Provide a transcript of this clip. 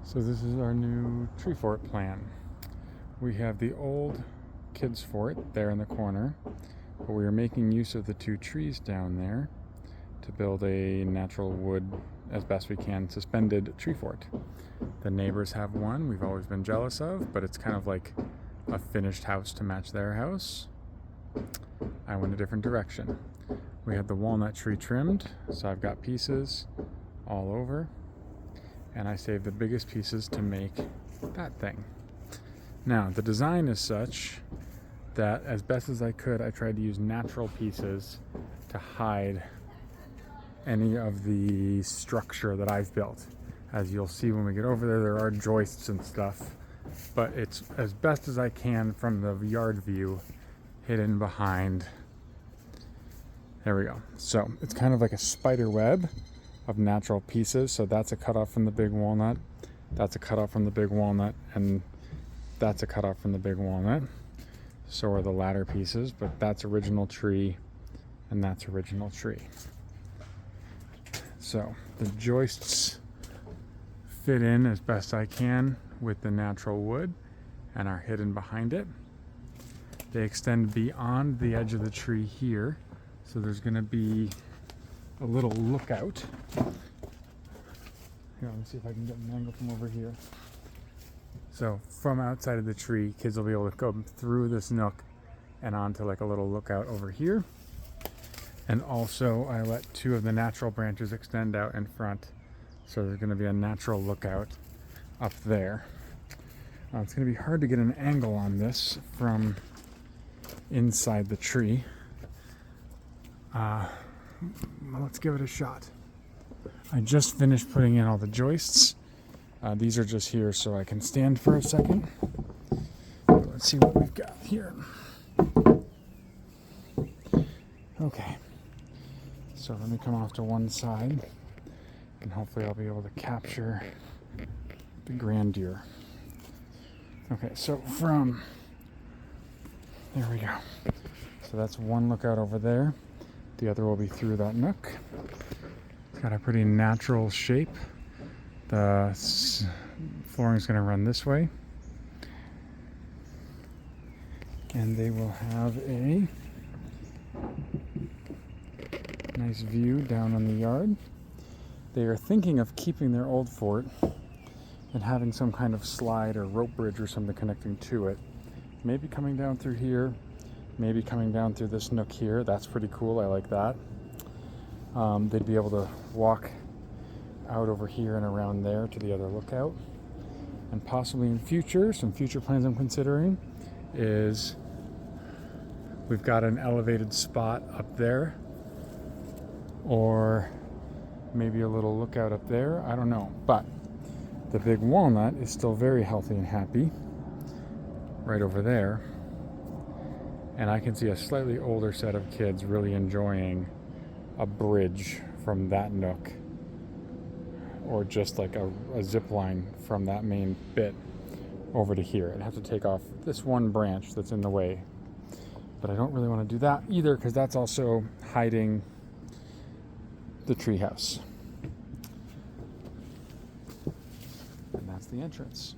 So this is our new tree fort plan. We have the old kids fort there in the corner, but we are making use of the two trees down there to build a natural wood, as best we can, suspended tree fort. The neighbors have one we've always been jealous of, but it's kind of like a finished house to match their house. I went a different direction. We had the walnut tree trimmed, so I've got pieces all over, and I saved the biggest pieces to make that thing. Now, the design is such that as best as I could, I tried to use natural pieces to hide any of the structure that I've built. As you'll see when we get over there are joists and stuff, but it's as best as I can from the yard view, hidden behind. There we go. So it's kind of like a spider web of natural pieces. So that's a cutoff from the big walnut, that's a cutoff from the big walnut, and that's a cutoff from the big walnut. So are the latter pieces, but that's original tree and that's original tree. So the joists fit in as best I can with the natural wood and are hidden behind it. They extend beyond the edge of the tree here, so there's going to be a little lookout. Here, let me see if I can get an angle from over here. So from outside of the tree, kids will be able to go through this nook and onto like a little lookout over here. And also I let two of the natural branches extend out in front, so there's going to be a natural lookout up there. It's going to be hard to get an angle on this from inside the tree. Let's give it a shot. I just finished putting in all the joists. These are just here so I can stand for a second. Let's see what we've got here. Okay, so let me come off to one side, and hopefully I'll be able to capture the grandeur. Okay, so there we go. So that's one lookout over there. The other will be through that nook. It's got a pretty natural shape. The flooring is going to run this way. And they will have a nice view down on the yard. They are thinking of keeping their old fort and having some kind of slide or rope bridge or something connecting to it. Maybe coming down through here, maybe coming down through this nook here. That's pretty cool. I like that. They'd be able to walk out over here and around there to the other lookout. And possibly in future, some future plans I'm considering is we've got an elevated spot up there, or maybe a little lookout up there. I don't know. But the big walnut is still very healthy and happy right over there. And I can see a slightly older set of kids really enjoying a bridge from that nook, or just like a zip line from that main bit over to here. I'd have to take off this one branch that's in the way, but I don't really want to do that either because that's also hiding the treehouse. And that's the entrance.